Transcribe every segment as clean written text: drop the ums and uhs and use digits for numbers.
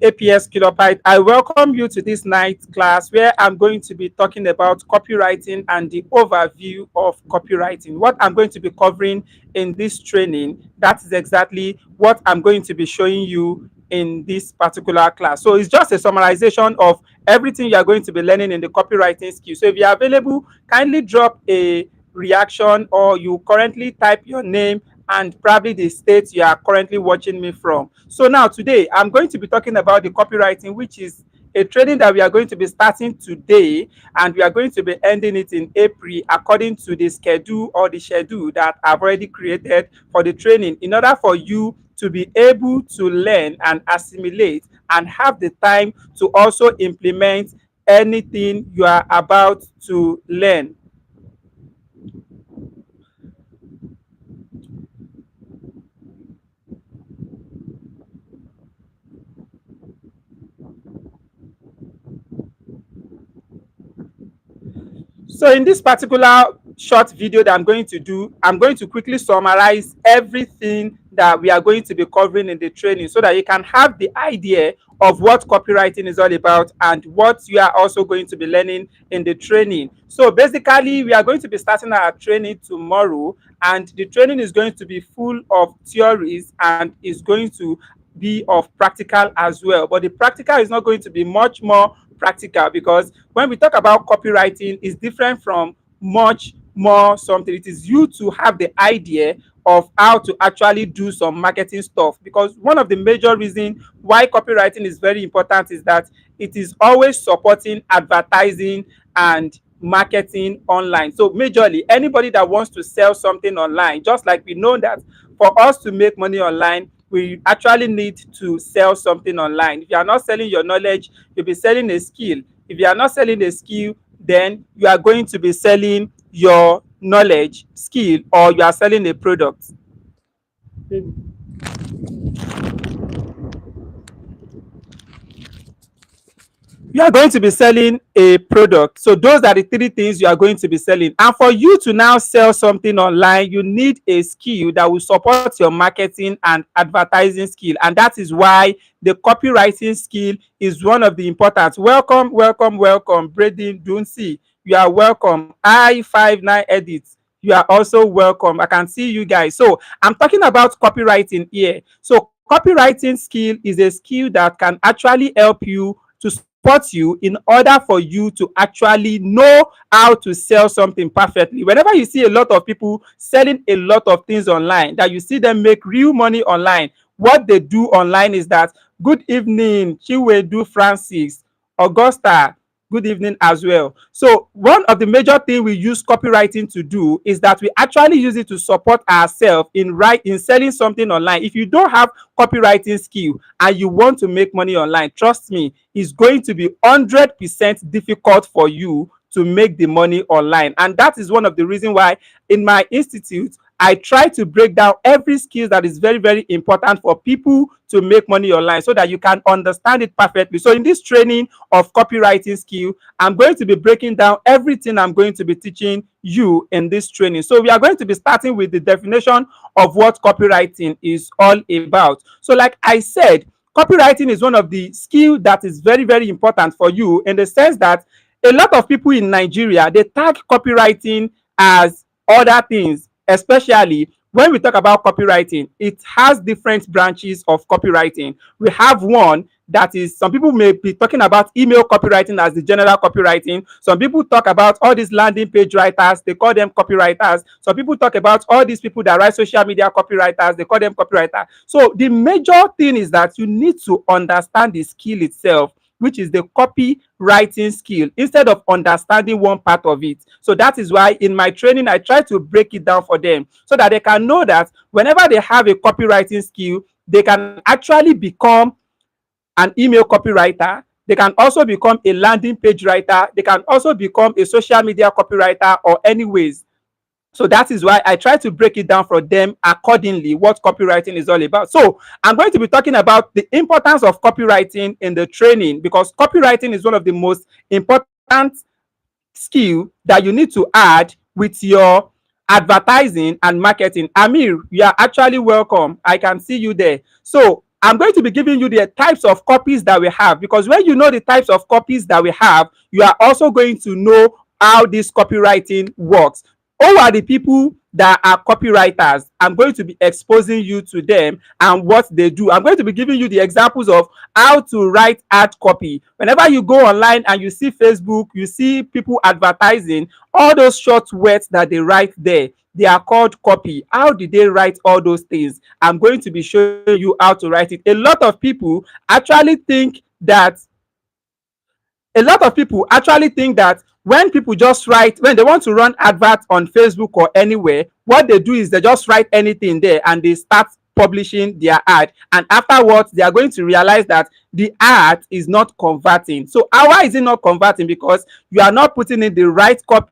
APS Kilobyte. I welcome you to this night class where I'm going to be talking about copywriting and the overview of copywriting. What I'm going to be covering in this training, that is exactly what I'm going to be showing you in this particular class. So it's just a summarization of everything you are going to be learning in the copywriting skill. So if you are available, kindly drop a reaction, or you currently type your name and probably the state you are currently watching me from. So now today I'm going to be talking about the copywriting, which is a training that we are going to be starting today, and we are going to be ending it in April according to the schedule that I've already created for the training, in order for you to be able to learn and assimilate and have the time to also implement anything you are about to learn. So in this particular short video that I'm going to do, I'm going to quickly summarize everything that we are going to be covering in the training, so that you can have the idea of what copywriting is all about and what you are also going to be learning in the training. So basically, we are going to be starting our training tomorrow, and the training is going to be full of theories and is going to be of practical as well. But the practical is not going to be much more practical, because when we talk about copywriting, it's different from much more something. It is you to have the idea of how to actually do some marketing stuff, because one of the major reasons why copywriting is very important is that it is always supporting advertising and marketing online. So majorly, anybody that wants to sell something online, just like we know that for us to make money online, we actually need to sell something online. If you are not selling your knowledge, you'll be selling a skill. If you are not selling a skill, then you are going to be selling your knowledge, skill, or you are selling a product. You are going to be selling a product. So those are the three things you are going to be selling. And for you to now sell something online, you need a skill that will support your marketing and advertising skill. And that is why the copywriting skill is one of the important. Welcome, welcome, welcome. Brady Dunsi, you are welcome. I59 Edits, you are also welcome. I can see you guys. So I'm talking about copywriting here. So copywriting skill is a skill that can actually help you to support you in order for you to actually know how to sell something perfectly. Whenever you see a lot of people selling a lot of things online, that you see them make real money online, what they do online is that, good evening, Chiwedu Francis, Augusta, good evening as well. So one of the major things we use copywriting to do is that we actually use it to support ourselves in selling something online. If you don't have copywriting skill and you want to make money online, trust me, it's going to be 100% difficult for you to make the money online. And that is one of the reasons why in my institute I try to break down every skill that is very, very important for people to make money online, so that you can understand it perfectly. So in this training of copywriting skill, I'm going to be breaking down everything I'm going to be teaching you in this training. So we are going to be starting with the definition of what copywriting is all about. So like I said, copywriting is one of the skills that is very, very important for you, in the sense that a lot of people in Nigeria, they tag copywriting as other things. Especially when we talk about copywriting, it has different branches of copywriting. We have one that is, some people may be talking about email copywriting as the general copywriting. Some people talk about all these landing page writers, they call them copywriters. Some people talk about all these people that write social media copywriters, they call them copywriters. So the major thing is that you need to understand the skill itself, which is the copywriting skill, instead of understanding one part of it. So that is why in my training, I try to break it down for them, so that they can know that whenever they have a copywriting skill, they can actually become an email copywriter. They can also become a landing page writer. They can also become a social media copywriter, or anyways. So that is why I try to break it down for them accordingly, what copywriting is all about. So I'm going to be talking about the importance of copywriting in the training, because copywriting is one of the most important skill that you need to add with your advertising and marketing. Amir, you are actually welcome. I can see you there. So I'm going to be giving you the types of copies that we have, because when you know the types of copies that we have, you are also going to know how this copywriting works. Who are the people that are copywriters? I'm going to be exposing you to them and what they do. I'm going to be giving you the examples of how to write ad copy. Whenever you go online and you see Facebook, you see people advertising, all those short words that they write there, they are called copy. How did they write all those things? I'm going to be showing you how to write it. A lot of people actually think that when people just write, when they want to run adverts on Facebook or anywhere, what they do is they just write anything there and they start publishing their ad, and afterwards they are going to realize that the ad is not converting. So why is it not converting? Because you are not putting in the right copy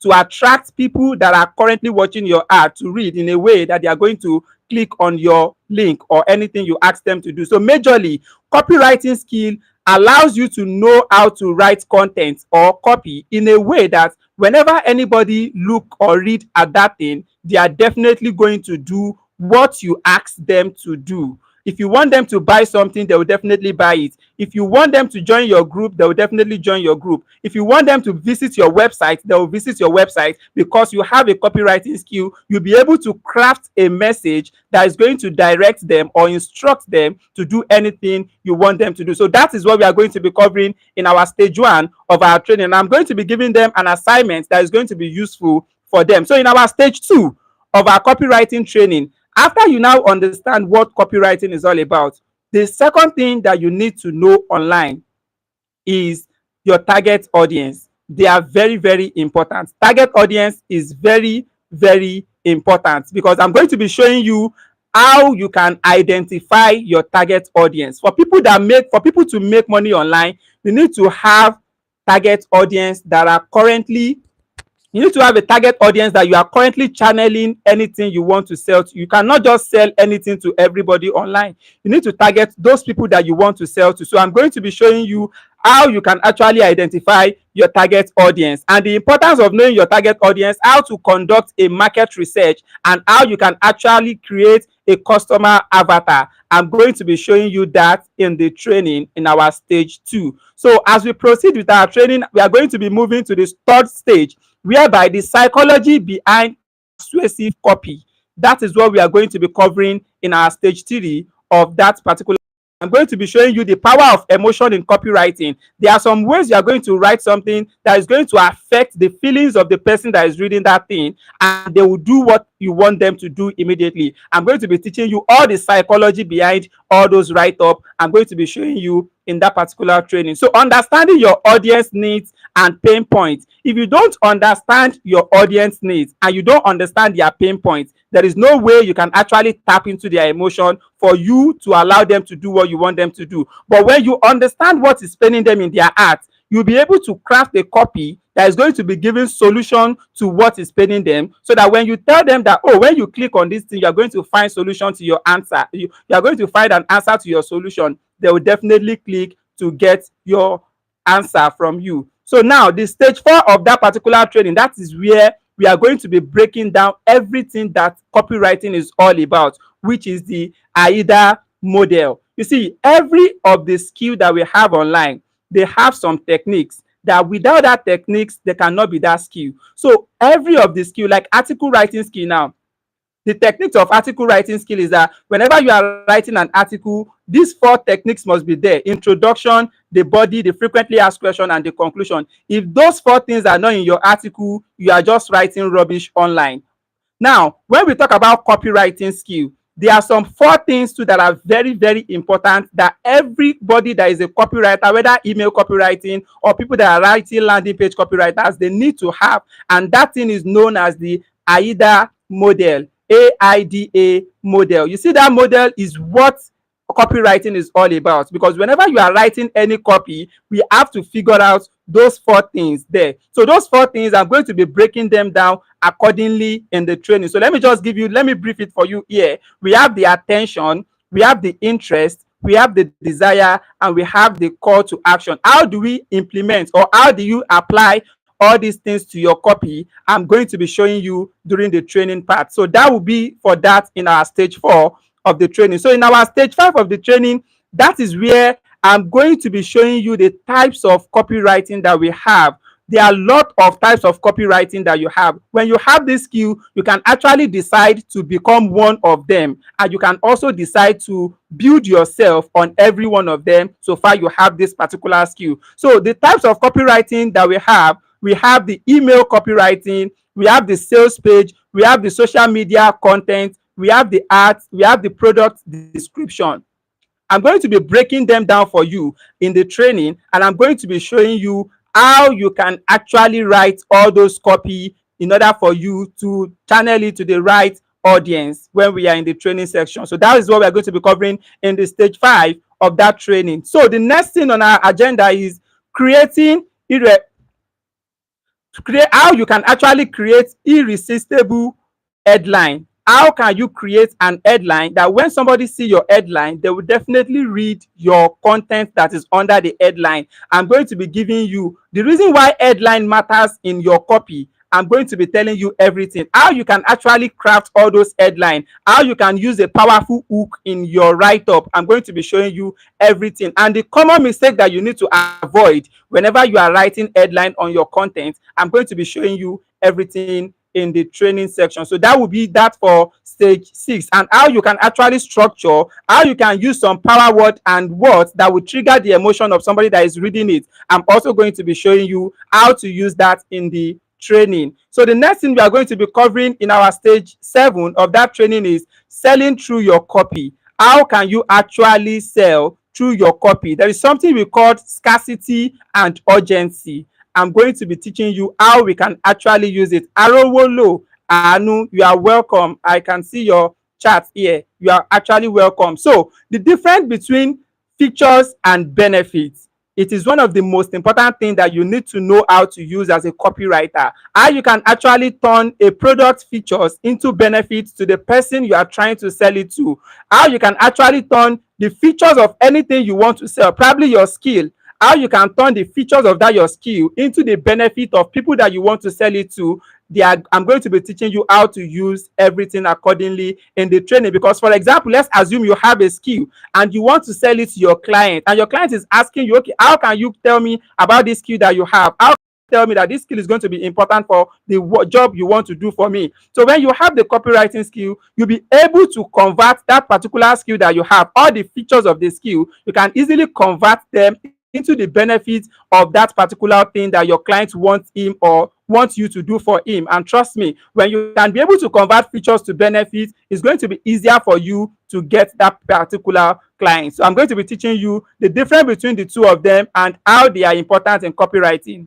to attract people that are currently watching your ad to read in a way that they are going to click on your link or anything you ask them to do. So majorly, copywriting skill allows you to know how to write content or copy in a way that whenever anybody look or read at that thing, they are definitely going to do what you ask them to do. If you want them to buy something, they will definitely buy it. If you want them to join your group, they will definitely join your group. If you want them to visit your website, they will visit your website, because you have a copywriting skill. You'll be able to craft a message that is going to direct them or instruct them to do anything you want them to do. So that is what we are going to be covering in our stage 1 of our training. I'm going to be giving them an assignment that is going to be useful for them. So in our stage 2 of our copywriting training, after you now understand what copywriting is all about, the second thing that you need to know online is your target audience. They are very, very important. Target audience is very, very important, because I'm going to be showing you how you can identify your target audience. For people to make money online, you need to have target audience that are currently you need to have a target audience that you are currently channeling anything you want to sell to. You cannot just sell anything to everybody online. You need to target those people that you want to sell to. So I'm going to be showing you how you can actually identify your target audience and the importance of knowing your target audience, how to conduct a market research, and how you can actually create a customer avatar. I'm going to be showing you that in the training in our stage 2. So as we proceed with our training, we are going to be moving to the third stage, whereby the psychology behind persuasive copy. That is what we are going to be covering in our stage 3 of that particular. I'm going to be showing you the power of emotion in copywriting. There are some ways you are going to write something that is going to affect the feelings of the person that is reading that thing, and they will do what you want them to do immediately. I'm going to be teaching you all the psychology behind all those write-up. I'm going to be showing you in that particular training. So understanding your audience needs and pain points. If you don't understand your audience needs and you don't understand their pain points, there is no way you can actually tap into their emotion for you to allow them to do what you want them to do. But when you understand what is paining them in their heart, you'll be able to craft a copy that is going to be giving solution to what is paining them, so that when you tell them that, oh, when you click on this thing, you're going to find solution to your answer, you are going to find an answer to your solution, they will definitely click to get your answer from you. So now the stage 4 of that particular training, that is where we are going to be breaking down everything that copywriting is all about, which is the AIDA model. You see, every of the skill that we have online, they have some techniques that without that techniques, there cannot be that skill. So every of the skill, like article writing skill now, the techniques of article writing skill is that whenever you are writing an article, these 4 techniques must be there: introduction, the body, the frequently asked question, and the conclusion. If those 4 things are not in your article, you are just writing rubbish online. Now, when we talk about copywriting skill, there are some 4 things too that are very, very important that everybody that is a copywriter, whether email copywriting or people that are writing landing page copywriters, they need to have. And that thing is known as the AIDA model. AIDA model. You see, that model is what copywriting is all about, because whenever you are writing any copy, we have to figure out those 4 things there. So those 4 things, I'm going to be breaking them down accordingly in the training. So let me brief it for you here. We have the attention, we have the interest, we have the desire, and we have the call to action. How do we implement, or how do you apply all these things to your copy? I'm going to be showing you during the training part. So that will be for that in our stage 4 of the training. So in our stage 5 of the training, that is where I'm going to be showing you the types of copywriting that we have. There are a lot of types of copywriting that you have. When you have this skill, you can actually decide to become one of them, and you can also decide to build yourself on every one of them so far you have this particular skill. So the types of copywriting that we have the email copywriting, we have the sales page, we have the social media content, we have the ads, we have the product description. I'm going to be breaking them down for you in the training, and I'm going to be showing you how you can actually write all those copy in order for you to channel it to the right audience when we are in the training section. So that is what we're going to be covering in the stage 5 of that training. So the next thing on our agenda is how you can actually create irresistible headline. How can you create an headline that when somebody see your headline, they will definitely read your content that is under the headline? I'm going to be giving you the reason why headline matters in your copy. I'm going to be telling you everything, how you can actually craft all those headlines, how you can use a powerful hook in your write-up. I'm going to be showing you everything, and the common mistake that you need to avoid whenever you are writing headline on your content. I'm going to be showing you everything in the training section. So that will be that for stage 6, and how you can actually structure, how you can use some power word and words that will trigger the emotion of somebody that is reading it. I'm also going to be showing you how to use that in the training. So the next thing we are going to be covering in our stage 7 of that training is selling through your copy. How can you actually sell through your copy? There is something we call scarcity and urgency. I'm going to be teaching you how we can actually use it. Arowolo, Anu, you are welcome. I can see your chat here. You are actually welcome. So the difference between features and benefits, it is one of the most important things that you need to know how to use as a copywriter. How you can actually turn a product features into benefits to the person you are trying to sell it to. How you can actually turn the features of anything you want to sell, probably your skill, how you can turn the features of that your skill into the benefit of people that you want to sell it to. I'm going to be teaching you how to use everything accordingly in the training. Because, for example, let's assume you have a skill and you want to sell it to your client, and your client is asking you, okay, how can you tell me about this skill that you have? How can you tell me that this skill is going to be important for the job you want to do for me? So when you have the copywriting skill, you'll be able to convert that particular skill that you have, all the features of the skill, you can easily convert them into the benefits of that particular thing that your client wants him or wants you to do for him. And trust me, when you can be able to convert features to benefits, it's going to be easier for you to get that particular client. So I'm going to be teaching you the difference between the two of them and how they are important in copywriting.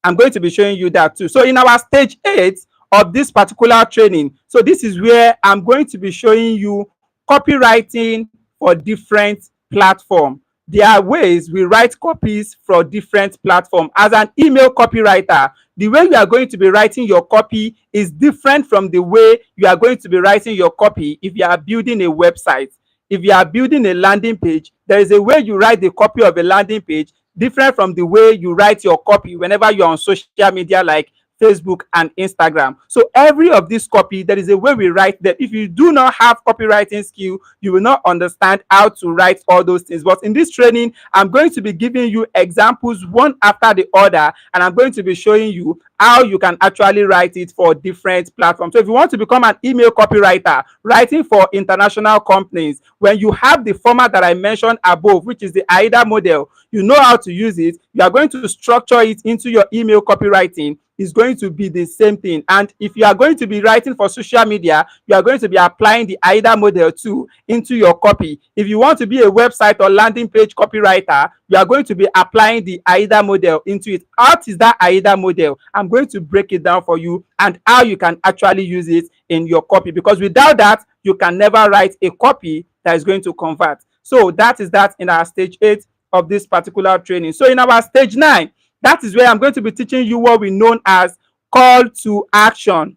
I'm going to be showing you that too. So in our stage 8 of this particular training, so this is where I'm going to be showing you copywriting for different platforms. There are ways we write copies for different platforms. As an email copywriter, the way you are going to be writing your copy is different from the way you are going to be writing your copy if you are building a website. If you are building a landing page, there is a way you write the copy of a landing page different from the way you write your copy whenever you're on social media like Facebook and Instagram. So every of this copy, there is a way we write that. If you do not have copywriting skill, you will not understand how to write all those things. But in this training, I'm going to be giving you examples one after the other, and I'm going to be showing you how you can actually write it for different platforms. So if you want to become an email copywriter, writing for international companies, when you have the format that I mentioned above, which is the AIDA model, you know how to use it, you are going to structure it into your email copywriting. Is going to be the same thing. And if you are going to be writing for social media, you are going to be applying the AIDA model too into your copy. If you want to be a website or landing page copywriter, you are going to be applying the AIDA model into it. What is that AIDA model? I'm going to break it down for you and how you can actually use it in your copy, because without that, you can never write a copy that is going to convert. So that is that in our stage 8 of this particular training. So in our stage 9, that is where I'm going to be teaching you what we know as call to action.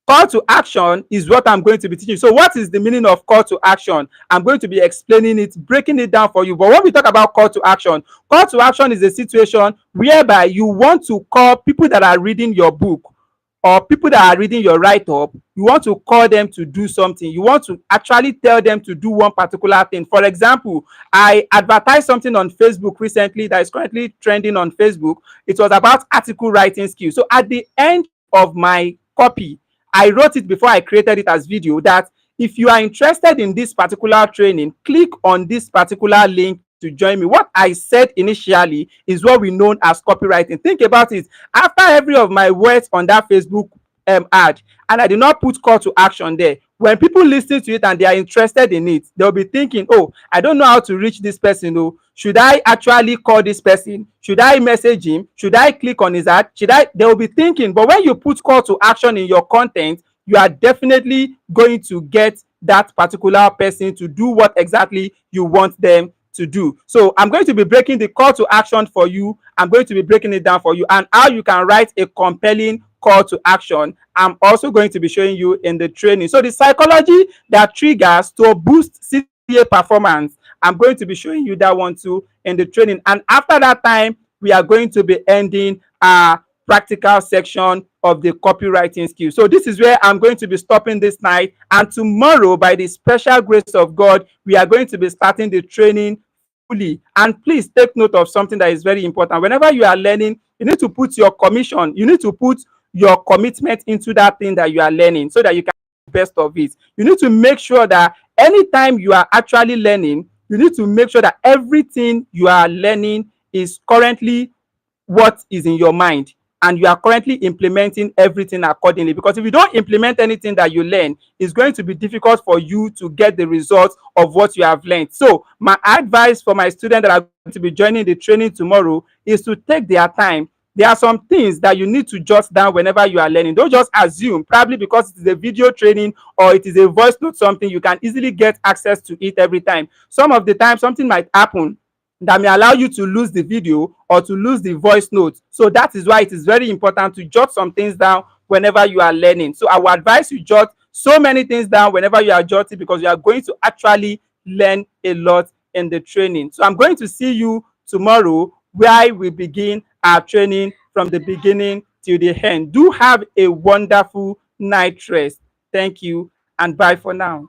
Call to action is what I'm going to be teaching. So what is the meaning of call to action? I'm going to be explaining it, breaking it down for you. But when we talk about call to action is a situation whereby you want to call people that are reading your book. or people that are reading your write-up, you want to call them to do something. You want to actually tell them to do one particular thing. For example, I advertised something on Facebook recently that is currently trending on Facebook. It was about article writing skills. So at the end of my copy, I wrote it before I created it as video, that if you are interested in this particular training, click on this particular link to join me. What I said initially is what we know as copywriting. Think about it. After every of my words on that Facebook ad, and I did not put call to action there, when people listen to it and they are interested in it, they'll be thinking, oh, I don't know how to reach this person. Oh, should I actually call this person? Should I message him? Should I click on his ad? They'll be thinking. But when you put call to action in your content, you are definitely going to get that particular person to do what exactly you want them to do. So I'm going to be breaking the call to action for you. I'm going to be breaking it down for you, and how you can write a compelling call to action. I'm also going to be showing you in the training. So the psychology that triggers to boost CTA performance, I'm going to be showing you that one too in the training. And after that time, we are going to be ending our practical section of the copywriting skill. So this is where I'm going to be stopping this night, and tomorrow, by the special grace of God, we are going to be starting the training fully. And please take note of something that is very important. Whenever you are learning, you need to put your commission, you need to put your commitment into that thing that you are learning, so that you can get the best of it. You need to make sure that anytime you are actually learning, you need to make sure that everything you are learning is currently what is in your mind, and you are currently implementing everything accordingly. Because if you don't implement anything that you learn, it's going to be difficult for you to get the results of what you have learned. So my advice for my students that are going to be joining the training tomorrow is to take their time. There are some things that you need to jot down whenever you are learning. Don't just assume, probably because it is a video training or it is a voice note, something you can easily get access to it every time. Some of the time, something might happen that may allow you to lose the video or to lose the voice note. So that is why it is very important to jot some things down whenever you are learning. So I would advise you jot so many things down whenever you are jotting, because you are going to actually learn a lot in the training. So I'm going to see you tomorrow, where we begin our training from the beginning till the end. Do have a wonderful night rest. Thank you, and bye for now.